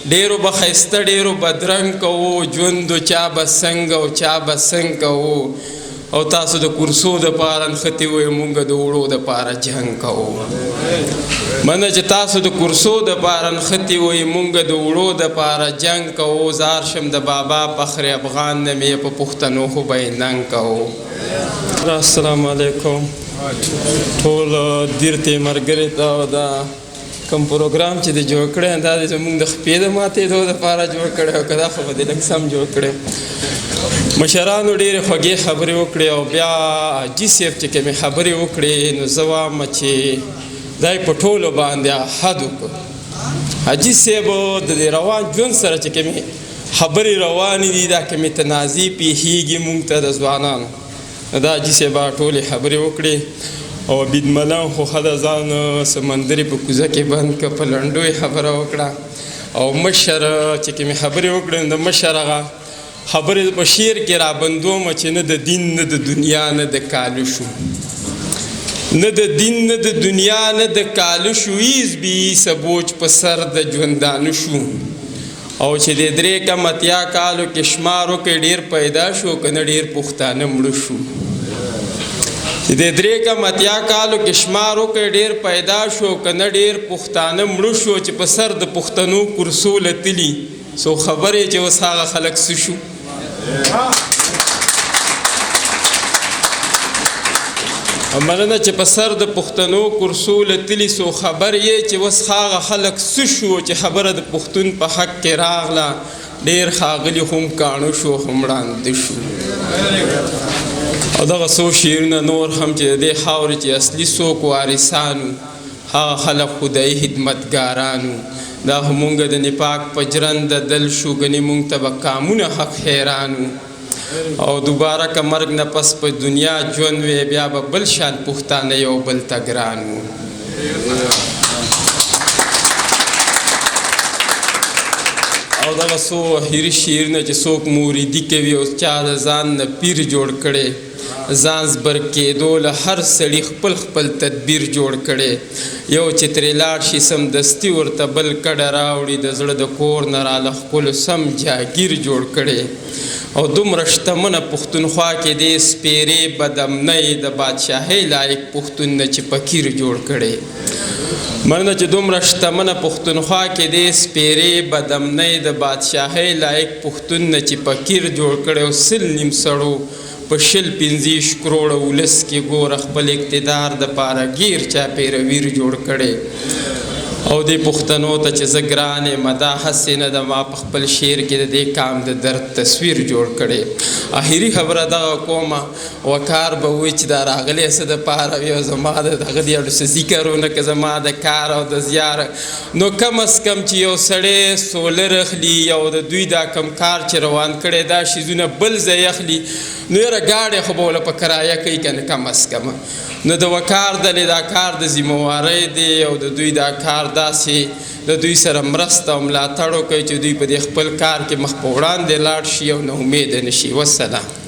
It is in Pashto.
ډیرو به ښایسته ډیرو بدرنګ کوو ژوند چا به څنګه او چا به څنګه کوو او تاسو د کورسو دپاره نښتي وئ مونږ د وړو دپاره جنګ کوو مننه چې تاسو د کورسو دپاره نښتي وئ مونږ د وړو دپاره جنګ کوو زه هر شم د بابا فخر افغان نه مې په پښتنو خو به یې ننګ کوو. السلام علیکم ټول دیرتې ملګري ته او دا کوم پروګرام چې د جوړ کړی دا زموږ د خپې د ماتېدو دپاره جوړ کړی او که دا خو به دې لږ سم جوړ کړی. مشرانو ډېرې خوږې خبرې وکړې او بیا حاجي صاحب چې کومې خبرې وکړې نو زه وایم چې دا یې په ټولو باندې حد وکړو. حاجي صاحب د دې روان ژوند سره چې کومې خبرې روانې دي دا کومې تنازع پیښیږي مونږ ته د ځوانانو دا حاجي صاحب ټولې خبرې وکړې او عبید ملان خو ښه د ځان سمندرې په کوزه کې بند که په لنډو یې خبره وکړه او مشر چې کومې خبرې وکړې نو د مشر هغه خبرې په شعر کې رابندومه چې نه د دین نه د دنیا نه د کالو شو نه د دین نه د دنیا نه د کالو شو ایز بی سبوچ په سر د ژوندانه شو او چې د 3 کم اتیا کالو کې شمار وکړې ډېر پیدا شو که نه ډېر پښتانه مړه شو چې د 3 کم اتیا کالو کې شمار وکړې ډېر پیدا شو که نه ډېر پښتانه مړه شو چې په سر د پښتنو کورسو لتلي سو خبرې چې اوس هغه خلک څه شو. مننه چې په سر د پښتنو کورسو لتلي سو خبر یې چې اوس هغه خلک څه شو چې خبره د پښتون په حق کې راغله ډېر ښاغلي هم کاڼه شو هم ړانده شو. او دغه څو شعرونه نور هم چې د دې خاورې چې اصلي څوک وارثانو هغه خلک خدایي خدمتګارانو دا خو مونږ د نپاک په جرنده دل شو ګنې مونږ ته به کامونه حق حیرانو او دوباره که مرګ نه پس په دنیا ژوند وی بیا به بل شان پښتانه یو بل ته ګران وو. او دغه څو اخري شعرونه چې څوک موریدي کوي او چا د ځان نه پیر جوړ کړی ځان زبر کېدو له هر سړي خپل خپل تدبیر جوړ کړی یو چې ترې لاړ شي سمدستي ورته بل کډه راوړي د زړه د کور نه راله ښکلو سم جاګیر جوړ کړی او دومره شتمنه پښتونخوا کې دې سپېرې بدامنۍ د بادشاهۍ لایق پښتون نه چې فقیر جوړ کړی. مننه چې دومره شتمنه پښتونخوا کې دې سپېرې بدامنۍ د بادشاهۍ لایق پښتون نه چې فقیر جوړ کړی او سل نیم سړو په 25 کروړه ولس کې ګوره خپل اقتدار دپاره ګیر چاپېرویر جوړ کړی او دې پښتنو ته چې زه ګران یم دا هسې نه ده ما په خپل شعر کې د دې کام د درد تصویر جوړ کړی. اخري خبره دغه کومه وکار به وایي چې دا راغلی څه دپاره وي او زما د هغه د اړو څه ذکرونه که زما د کار او د زیار نو کم از کم چې یو سړی سولر اخلي او د دوی دا کم کار چې روان کړی دا شیزونه بل ځای اخلي نو یاره ګاډی خو به وله په کرایه کوي که نه کم از کمه نو د وکار ډلې دا کار د ذمهوارۍ دی او د دوی دا کار داسې د دوی سره مرسته او ملاتړ وکوي چې دوی په دې خپل کار کې مخ په وړاندې لاړ شي او نه امیده نه شي. والسلام.